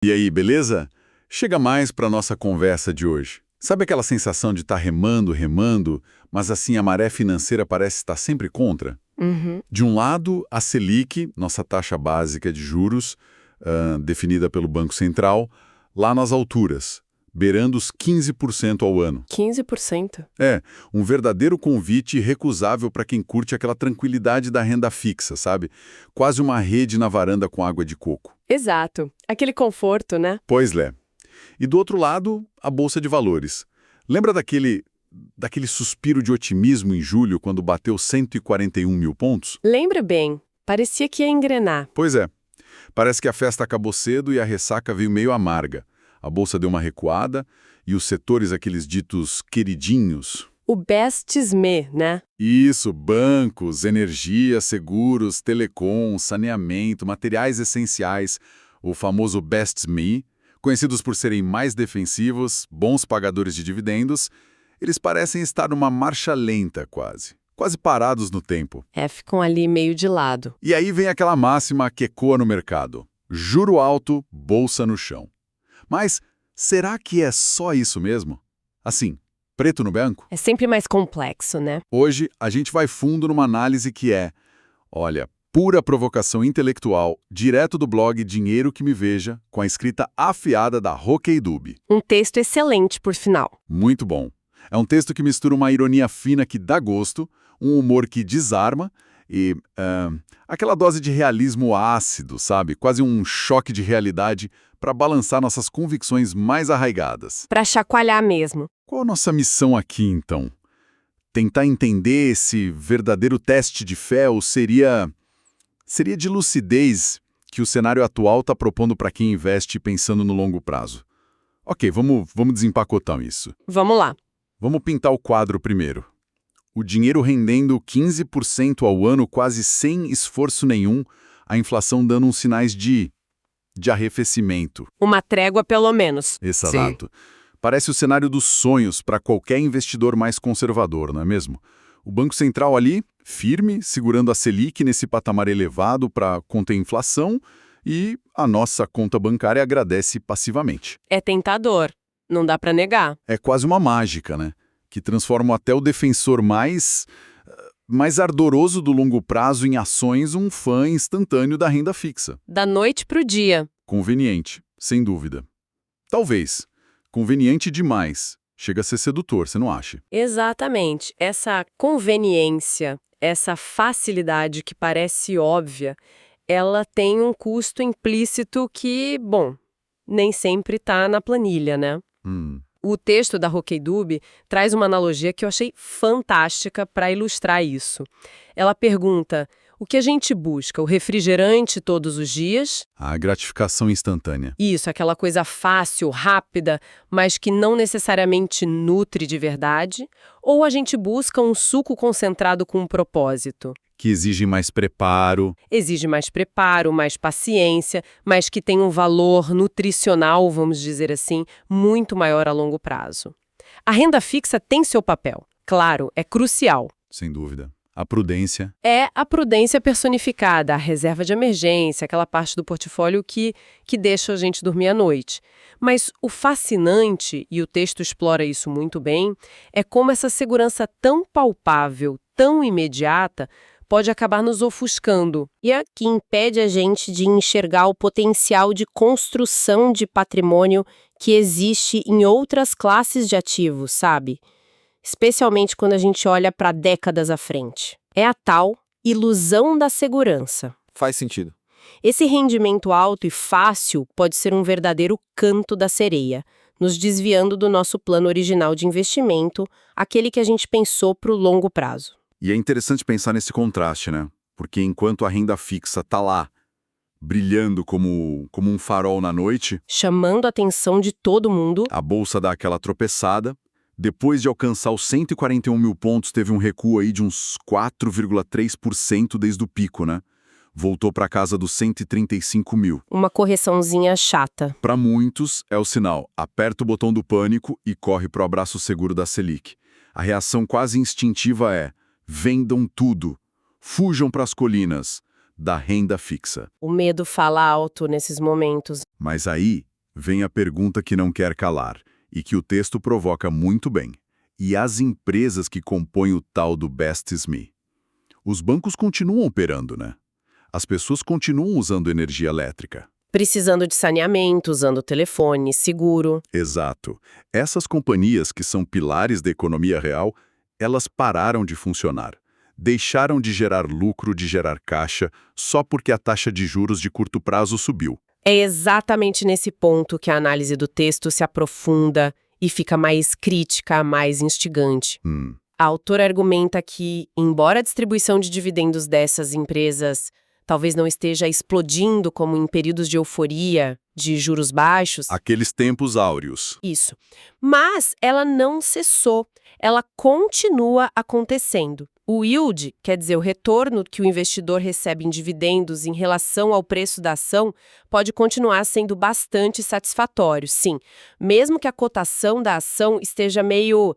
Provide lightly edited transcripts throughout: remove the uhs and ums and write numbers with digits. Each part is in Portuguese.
E aí, beleza? Chega mais para nossa conversa de hoje. Sabe aquela sensação de estar remando, remando, mas assim a maré financeira parece estar sempre contra? Uhum. De um lado, a Selic, nossa taxa básica de juros, definida pelo Banco Central, lá nas alturas, beirando os 15% ao ano. 15%? É, um verdadeiro convite irrecusável para quem curte aquela tranquilidade da renda fixa, sabe? Quase uma rede na varanda com água de coco. Exato. Aquele conforto, né? Pois é. E do outro lado, a Bolsa de Valores. Lembra daquele suspiro de otimismo em julho, quando bateu 141 mil pontos? Lembra bem. Parecia que ia engrenar. Pois é. Parece que a festa acabou cedo e a ressaca veio meio amarga. A Bolsa deu uma recuada e os setores, aqueles ditos queridinhos. O best SME, né? Isso, bancos, energia, seguros, telecom, saneamento, materiais essenciais, o famoso Best Me, conhecidos por serem mais defensivos, bons pagadores de dividendos, eles parecem estar numa marcha lenta quase parados no tempo. Ficam ali meio de lado. E aí vem aquela máxima que ecoa no mercado: juro alto, bolsa no chão. Mas será que é só isso mesmo? Assim, preto no branco? É sempre mais complexo, né? Hoje, a gente vai fundo numa análise que é, olha, pura provocação intelectual, direto do blog Dinheiro que Me Veja, com a escrita afiada da Roqueidub. Um texto excelente, por final. Muito bom. É um texto que mistura uma ironia fina que dá gosto, um humor que desarma e aquela dose de realismo ácido, sabe? Quase um choque de realidade para balançar nossas convicções mais arraigadas. Pra chacoalhar mesmo. Qual a nossa missão aqui, então? Tentar entender esse verdadeiro teste de fé ou seria de lucidez que o cenário atual está propondo para quem investe pensando no longo prazo? Ok, vamos desempacotar isso. Vamos lá. Vamos pintar o quadro primeiro. O dinheiro rendendo 15% ao ano quase sem esforço nenhum, a inflação dando uns sinais de arrefecimento. Uma trégua, pelo menos. Exato. Parece o cenário dos sonhos para qualquer investidor mais conservador, não é mesmo? O Banco Central ali, firme, segurando a Selic nesse patamar elevado para conter a inflação, e a nossa conta bancária agradece passivamente. É tentador. Não dá pra negar. É quase uma mágica, né? Que transforma até o defensor mais ardoroso do longo prazo em ações um fã instantâneo da renda fixa. Da noite pro dia. Conveniente, sem dúvida. Talvez. Conveniente demais. Chega a ser sedutor, você não acha? Exatamente. Essa conveniência, essa facilidade que parece óbvia, ela tem um custo implícito que, bom, nem sempre tá na planilha, né? O texto da Roqueidub traz uma analogia que eu achei fantástica para ilustrar isso. Ela pergunta: o que a gente busca? O refrigerante todos os dias? A gratificação instantânea. Isso, aquela coisa fácil, rápida, mas que não necessariamente nutre de verdade? Ou a gente busca um suco concentrado com um propósito? Que exige mais preparo. Exige mais preparo, mais paciência, mas que tem um valor nutricional, vamos dizer assim, muito maior a longo prazo. A renda fixa tem seu papel. Claro, é crucial. Sem dúvida. A prudência. É a prudência personificada, a reserva de emergência, aquela parte do portfólio que deixa a gente dormir à noite. Mas o fascinante, e o texto explora isso muito bem, é como essa segurança tão palpável, tão imediata, pode acabar nos ofuscando. E é que impede a gente de enxergar o potencial de construção de patrimônio que existe em outras classes de ativos, sabe? Especialmente quando a gente olha para décadas à frente. É a tal ilusão da segurança. Faz sentido. Esse rendimento alto e fácil pode ser um verdadeiro canto da sereia, nos desviando do nosso plano original de investimento, aquele que a gente pensou para o longo prazo. E é interessante pensar nesse contraste, né? Porque enquanto a renda fixa está lá, brilhando como um farol na noite, chamando a atenção de todo mundo, a bolsa dá aquela tropeçada. Depois de alcançar os 141 mil pontos, teve um recuo aí de uns 4,3% desde o pico, né? Voltou para casa dos 135 mil. Uma correçãozinha chata. Para muitos, é o sinal. Aperta o botão do pânico e corre para o abraço seguro da Selic. A reação quase instintiva é: vendam tudo, fujam para as colinas, da renda fixa. O medo fala alto nesses momentos. Mas aí Vem a pergunta que não quer calar, e que o texto provoca muito bem. E as empresas que compõem o tal do Best Me? Os bancos continuam operando, né? As pessoas continuam usando energia elétrica. Precisando de saneamento, usando telefone, seguro. Exato. Essas companhias que são pilares da economia real, elas pararam de funcionar. Deixaram de gerar lucro, de gerar caixa, só porque a taxa de juros de curto prazo subiu. É exatamente nesse ponto que a análise do texto se aprofunda e fica mais crítica, mais instigante. A autora argumenta que, embora a distribuição de dividendos dessas empresas talvez não esteja explodindo como em períodos de euforia, de juros baixos. Aqueles tempos áureos. Isso. Mas ela não cessou, ela continua acontecendo. O yield, quer dizer, o retorno que o investidor recebe em dividendos em relação ao preço da ação, pode continuar sendo bastante satisfatório, sim, mesmo que a cotação da ação esteja meio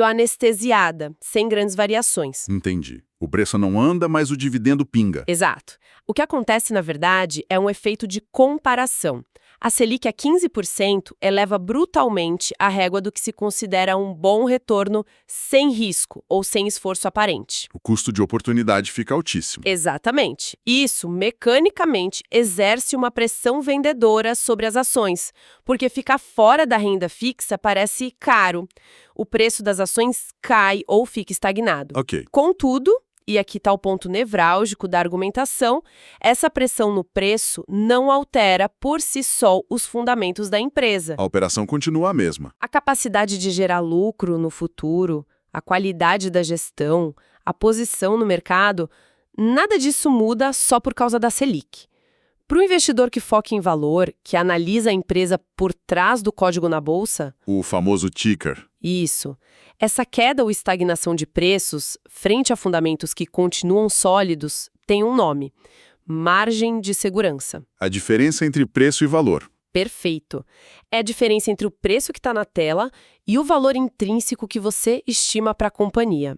anestesiada, sem grandes variações. Entendi. O preço não anda, mas o dividendo pinga. Exato. O que acontece, na verdade, é um efeito de comparação. A Selic a 15% eleva brutalmente a régua do que se considera um bom retorno sem risco ou sem esforço aparente. O custo de oportunidade fica altíssimo. Exatamente. Isso, mecanicamente, exerce uma pressão vendedora sobre as ações, porque ficar fora da renda fixa parece caro. O preço das ações cai ou fica estagnado. Ok. Contudo, e aqui está o ponto nevrálgico da argumentação, essa pressão no preço não altera por si só os fundamentos da empresa. A operação continua a mesma. A capacidade de gerar lucro no futuro, a qualidade da gestão, a posição no mercado, nada disso muda só por causa da Selic. Para o investidor que foca em valor, que analisa a empresa por trás do código na bolsa... O famoso ticker. Isso. Essa queda ou estagnação de preços, frente a fundamentos que continuam sólidos, tem um nome: margem de segurança. A diferença entre preço e valor. Perfeito. É a diferença entre o preço que está na tela e o valor intrínseco que você estima para a companhia.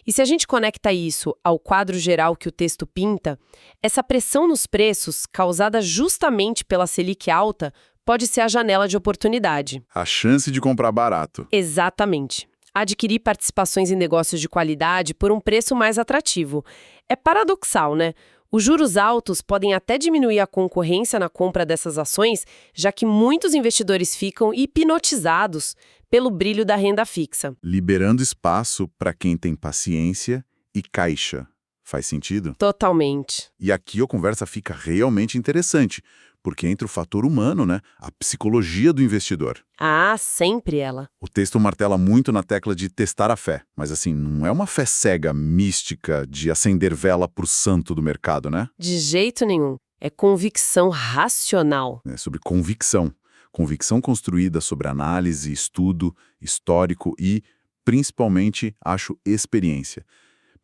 E se a gente conecta isso ao quadro geral que o texto pinta, essa pressão nos preços, causada justamente pela Selic alta, pode ser a janela de oportunidade. A chance de comprar barato. Exatamente. Adquirir participações em negócios de qualidade por um preço mais atrativo. É paradoxal, né? Os juros altos podem até diminuir a concorrência na compra dessas ações, já que muitos investidores ficam hipnotizados pelo brilho da renda fixa. Liberando espaço para quem tem paciência e caixa. Faz sentido? Totalmente. E aqui a conversa fica realmente interessante, porque entra o fator humano, né? A psicologia do investidor. Ah, sempre ela. O texto martela muito na tecla de testar a fé, mas assim, não é uma fé cega, mística, de acender vela pro santo do mercado, né? De jeito nenhum. É convicção racional. É sobre convicção. Convicção construída sobre análise, estudo, histórico e, principalmente, acho, experiência.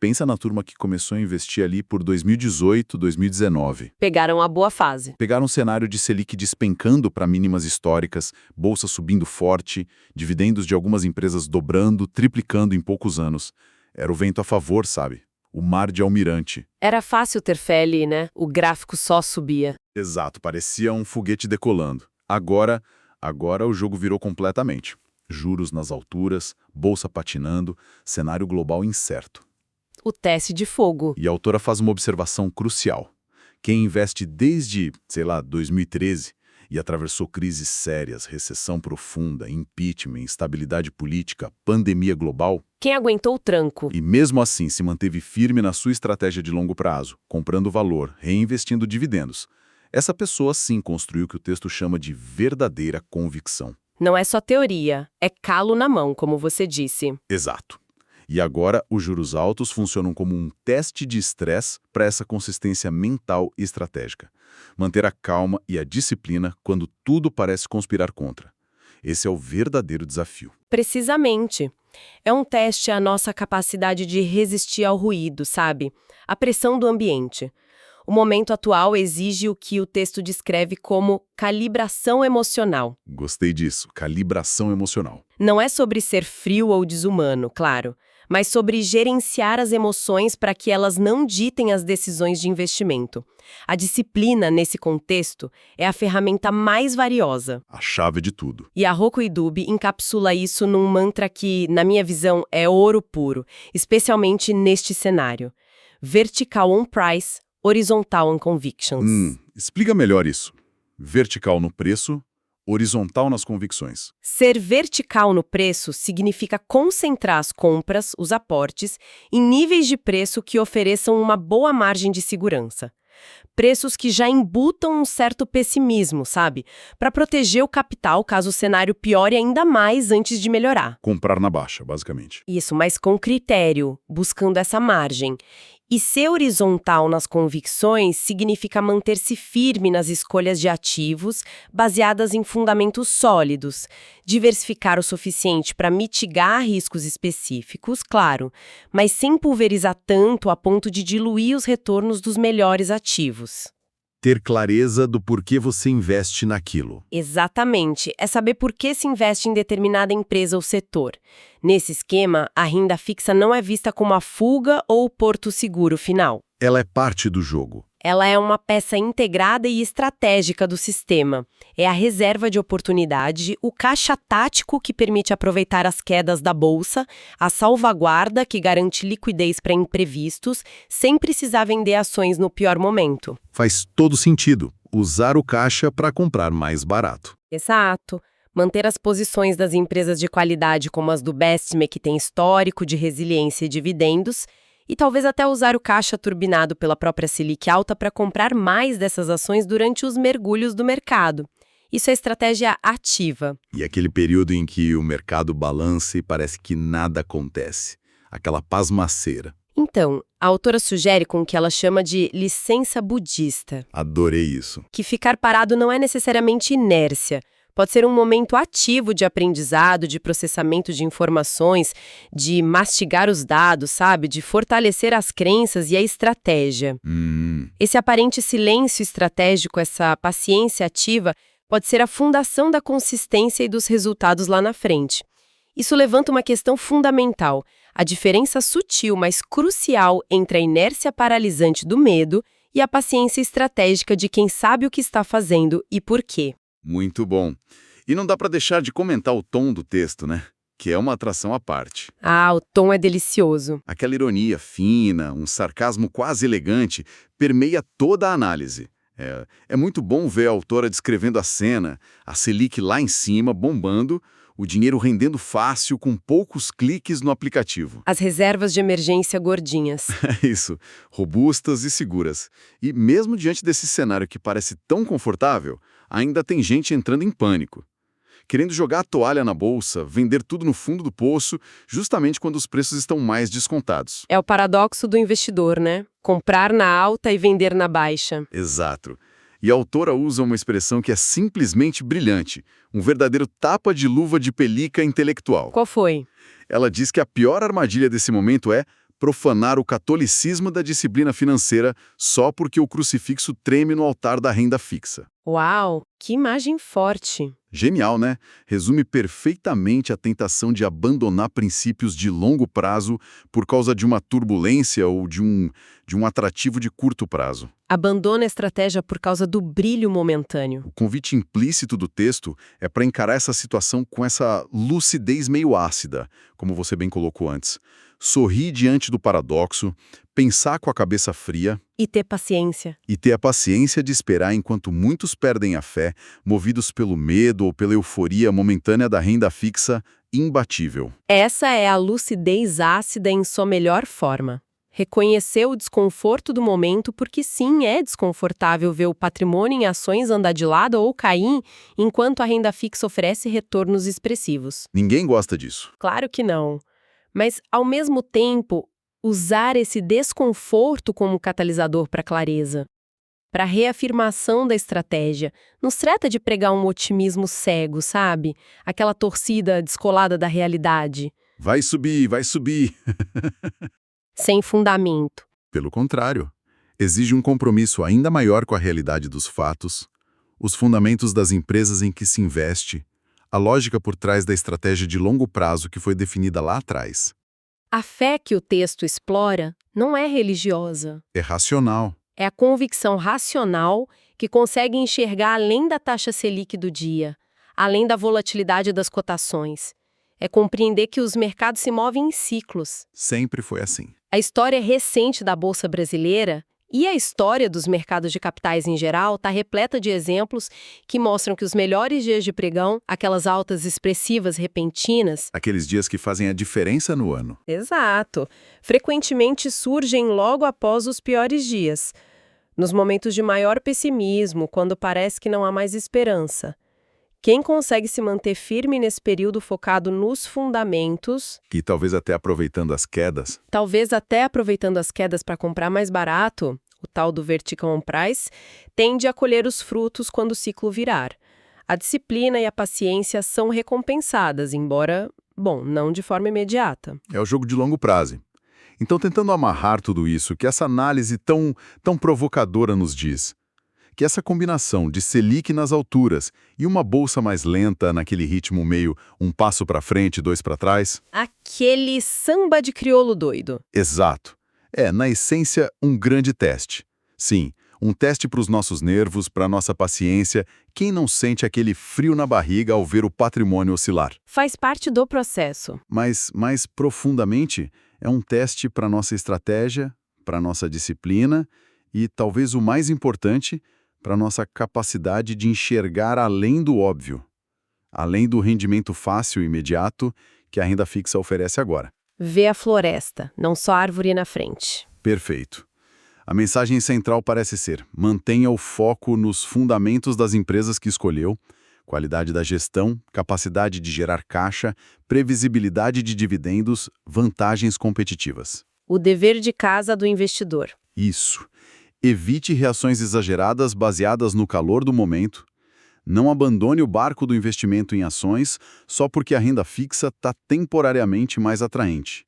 Pensa na turma que começou a investir ali por 2018, 2019. Pegaram a boa fase. Pegaram um cenário de Selic despencando para mínimas históricas, bolsa subindo forte, dividendos de algumas empresas dobrando, triplicando em poucos anos. Era o vento a favor, sabe? O mar de almirante. Era fácil ter fé ali, né? O gráfico só subia. Exato, parecia um foguete decolando. Agora o jogo virou completamente. Juros nas alturas, bolsa patinando, cenário global incerto. O teste de fogo. E a autora faz uma observação crucial. Quem investe desde, 2013 e atravessou crises sérias, recessão profunda, impeachment, instabilidade política, pandemia global... Quem aguentou o tranco. E mesmo assim se manteve firme na sua estratégia de longo prazo, comprando valor, reinvestindo dividendos. Essa pessoa sim construiu o que o texto chama de verdadeira convicção. Não é só teoria, é calo na mão, como você disse. Exato. E agora, os juros altos funcionam como um teste de estresse para essa consistência mental e estratégica. Manter a calma e a disciplina quando tudo parece conspirar contra. Esse é o verdadeiro desafio. Precisamente. É um teste à nossa capacidade de resistir ao ruído, sabe? A pressão do ambiente. O momento atual exige o que o texto descreve como calibração emocional. Gostei disso, calibração emocional. Não é sobre ser frio ou desumano, claro, mas sobre gerenciar as emoções para que elas não ditem as decisões de investimento. A disciplina, nesse contexto, é a ferramenta mais valiosa. A chave de tudo. E a Rocco Idubi encapsula isso num mantra que, na minha visão, é ouro puro, especialmente neste cenário. Vertical on price, horizontal on convictions. Explica melhor isso. Vertical no preço, horizontal nas convicções. Ser vertical no preço significa concentrar as compras, os aportes, em níveis de preço que ofereçam uma boa margem de segurança. Preços que já embutam um certo pessimismo, sabe? Para proteger o capital caso o cenário piore ainda mais antes de melhorar. Comprar na baixa, basicamente. Isso, mas com critério, buscando essa margem. E ser horizontal nas convicções significa manter-se firme nas escolhas de ativos baseadas em fundamentos sólidos, diversificar o suficiente para mitigar riscos específicos, claro, mas sem pulverizar tanto a ponto de diluir os retornos dos melhores ativos. Ter clareza do porquê você investe naquilo. Exatamente, é saber por que se investe em determinada empresa ou setor. Nesse esquema, a renda fixa não é vista como a fuga ou o porto seguro final. Ela é parte do jogo. Ela é uma peça integrada e estratégica do sistema. É a reserva de oportunidade, o caixa tático que permite aproveitar as quedas da bolsa, a salvaguarda que garante liquidez para imprevistos, sem precisar vender ações no pior momento. Faz todo sentido usar o caixa para comprar mais barato. Exato. Manter as posições das empresas de qualidade como as do Bestme, que tem histórico de resiliência e dividendos, e talvez até usar o caixa turbinado pela própria Selic alta para comprar mais dessas ações durante os mergulhos do mercado. Isso é estratégia ativa. E aquele período em que o mercado balança e parece que nada acontece. Aquela pasmaceira. Então, a autora sugere com o que ela chama de licença budista. Adorei isso. Que ficar parado não é necessariamente inércia. Pode ser um momento ativo de aprendizado, de processamento de informações, de mastigar os dados, sabe? De fortalecer as crenças e a estratégia. Esse aparente silêncio estratégico, essa paciência ativa, pode ser a fundação da consistência e dos resultados lá na frente. Isso levanta uma questão fundamental, a diferença sutil, mas crucial entre a inércia paralisante do medo e a paciência estratégica de quem sabe o que está fazendo e por quê. Muito bom. E não dá para deixar de comentar o tom do texto, né? Que é uma atração à parte. Ah, o tom é delicioso. Aquela ironia fina, um sarcasmo quase elegante, permeia toda a análise. É muito bom ver a autora descrevendo a cena, a Selic lá em cima, bombando, o dinheiro rendendo fácil com poucos cliques no aplicativo. As reservas de emergência gordinhas. É isso, robustas e seguras. E mesmo diante desse cenário que parece tão confortável, ainda tem gente entrando em pânico. Querendo jogar a toalha na bolsa, vender tudo no fundo do poço, justamente quando os preços estão mais descontados. É o paradoxo do investidor, né? Comprar na alta e vender na baixa. Exato. E a autora usa uma expressão que é simplesmente brilhante, um verdadeiro tapa de luva de pelica intelectual. Qual foi? Ela diz que a pior armadilha desse momento é profanar o catolicismo da disciplina financeira só porque o crucifixo treme no altar da renda fixa. Uau, que imagem forte. Genial, né? Resume perfeitamente a tentação de abandonar princípios de longo prazo por causa de uma turbulência ou de um atrativo de curto prazo. Abandona a estratégia por causa do brilho momentâneo. O convite implícito do texto é para encarar essa situação com essa lucidez meio ácida, como você bem colocou antes. Sorrir diante do paradoxo, pensar com a cabeça fria E ter paciência. e ter a paciência de esperar enquanto muitos perdem a fé, movidos pelo medo ou pela euforia momentânea da renda fixa imbatível. Essa é a lucidez ácida em sua melhor forma. Reconhecer o desconforto do momento porque sim, é desconfortável ver o patrimônio em ações andar de lado ou cair enquanto a renda fixa oferece retornos expressivos. Ninguém gosta disso. Claro que não. Mas, ao mesmo tempo, usar esse desconforto como catalisador para clareza, para reafirmação da estratégia. Não se trata de pregar um otimismo cego, sabe? Aquela torcida descolada da realidade. Vai subir, vai subir. Sem fundamento. Pelo contrário, exige um compromisso ainda maior com a realidade dos fatos, os fundamentos das empresas em que se investe, a lógica por trás da estratégia de longo prazo que foi definida lá atrás. A fé que o texto explora não é religiosa. É racional. É a convicção racional que consegue enxergar além da taxa Selic do dia, além da volatilidade das cotações. É compreender que os mercados se movem em ciclos. Sempre foi assim. A história recente da Bolsa Brasileira e a história dos mercados de capitais em geral está repleta de exemplos que mostram que os melhores dias de pregão, aquelas altas expressivas repentinas. Aqueles dias que fazem a diferença no ano. Exato. Frequentemente surgem logo após os piores dias. Nos momentos de maior pessimismo, quando parece que não há mais esperança. Quem consegue se manter firme nesse período focado nos fundamentos, E talvez até aproveitando as quedas. talvez até aproveitando as quedas para comprar mais barato, o tal do vertical on price, tende a colher os frutos quando o ciclo virar. A disciplina e a paciência são recompensadas, embora, bom, não de forma imediata. É o jogo de longo prazo. Então, tentando amarrar tudo isso, que essa análise tão provocadora nos diz, que essa combinação de Selic nas alturas e uma bolsa mais lenta naquele ritmo meio um passo para frente, dois para trás. Aquele samba de crioulo doido. Exato. É, na essência, um grande teste. Sim, um teste para os nossos nervos, para a nossa paciência. Quem não sente aquele frio na barriga ao ver o patrimônio oscilar? Faz parte do processo. Mas, mais profundamente, é um teste para a nossa estratégia, para a nossa disciplina e, talvez o mais importante, para a nossa capacidade de enxergar além do óbvio, além do rendimento fácil e imediato que a renda fixa oferece agora. Vê a floresta, não só a árvore na frente. Perfeito. A mensagem central parece ser: mantenha o foco nos fundamentos das empresas que escolheu, qualidade da gestão, capacidade de gerar caixa, previsibilidade de dividendos, vantagens competitivas. O dever de casa do investidor. Isso. Evite reações exageradas baseadas no calor do momento. Não abandone o barco do investimento em ações só porque a renda fixa está temporariamente mais atraente.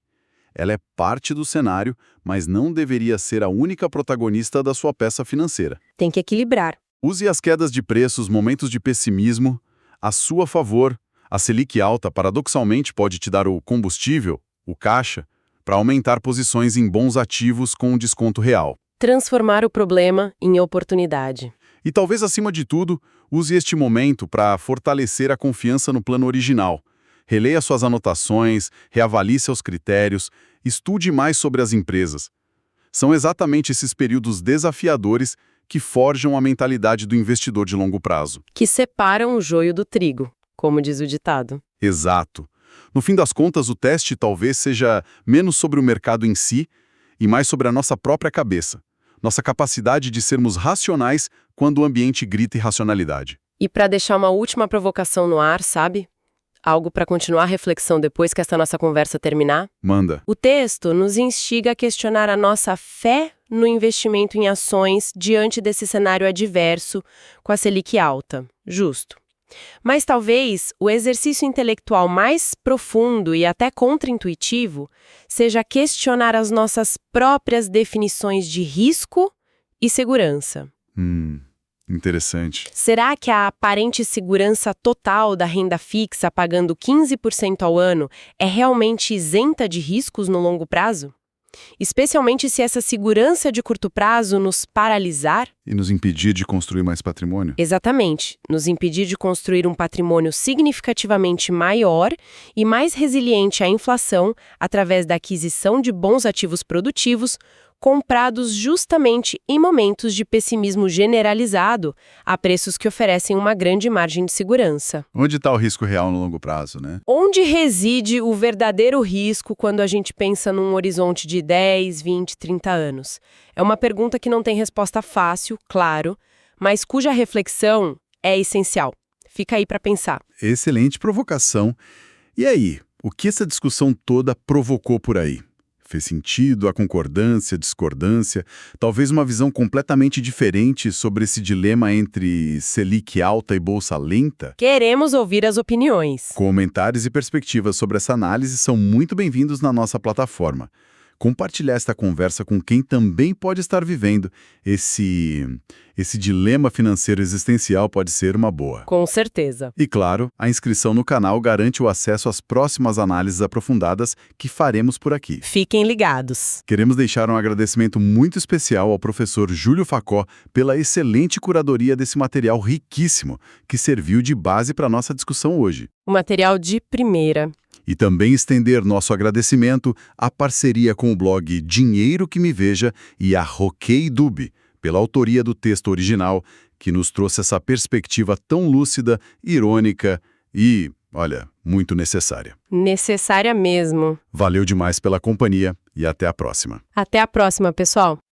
Ela é parte do cenário, mas não deveria ser a única protagonista da sua peça financeira. Tem que equilibrar. Use as quedas de preços, momentos de pessimismo, a sua favor. A Selic alta, paradoxalmente, pode te dar o combustível, o caixa, para aumentar posições em bons ativos com um desconto real. Transformar o problema em oportunidade. E talvez, acima de tudo, use este momento para fortalecer a confiança no plano original. Releia suas anotações, reavalie seus critérios, estude mais sobre as empresas. São exatamente esses períodos desafiadores que forjam a mentalidade do investidor de longo prazo. Que separam o joio do trigo, como diz o ditado. Exato. No fim das contas, o teste talvez seja menos sobre o mercado em si e mais sobre a nossa própria cabeça. Nossa capacidade de sermos racionais quando o ambiente grita irracionalidade. E para deixar uma última provocação no ar, sabe? Algo para continuar a reflexão depois que essa nossa conversa terminar? Manda. O texto nos instiga a questionar a nossa fé no investimento em ações diante desse cenário adverso com a Selic alta. Justo. Mas talvez o exercício intelectual mais profundo e até contraintuitivo seja questionar as nossas próprias definições de risco e segurança. Interessante. Será que a aparente segurança total da renda fixa pagando 15% ao ano é realmente isenta de riscos no longo prazo? Especialmente se essa segurança de curto prazo nos paralisar? E nos impedir de construir mais patrimônio? Exatamente, nos impedir de construir um patrimônio significativamente maior e mais resiliente à inflação através da aquisição de bons ativos produtivos, comprados justamente em momentos de pessimismo generalizado, a preços que oferecem uma grande margem de segurança. Onde está o risco real no longo prazo, né? Onde reside o verdadeiro risco quando a gente pensa num horizonte de 10, 20, 30 anos? É uma pergunta que não tem resposta fácil, claro, mas cuja reflexão é essencial. Fica aí para pensar. Excelente provocação. E aí, o que essa discussão toda provocou por aí? Fez sentido a concordância, discordância, talvez uma visão completamente diferente sobre esse dilema entre Selic alta e bolsa lenta? Queremos ouvir as opiniões. Comentários e perspectivas sobre essa análise são muito bem-vindos na nossa plataforma. compartilhar esta conversa com quem também pode estar vivendo esse dilema financeiro existencial pode ser uma boa. Com certeza. E claro, a inscrição no canal garante o acesso às próximas análises aprofundadas que faremos por aqui. Fiquem ligados. Queremos deixar um agradecimento muito especial ao professor Júlio Facó pela excelente curadoria desse material riquíssimo, que serviu de base para a nossa discussão hoje. O material de primeira. E também estender nosso agradecimento à parceria com o blog Dinheiro que Me Veja e a Roquei Dub, pela autoria do texto original, que nos trouxe essa perspectiva tão lúcida, irônica e, olha, muito necessária. Necessária mesmo. Valeu demais pela companhia e até a próxima. Até a próxima, pessoal.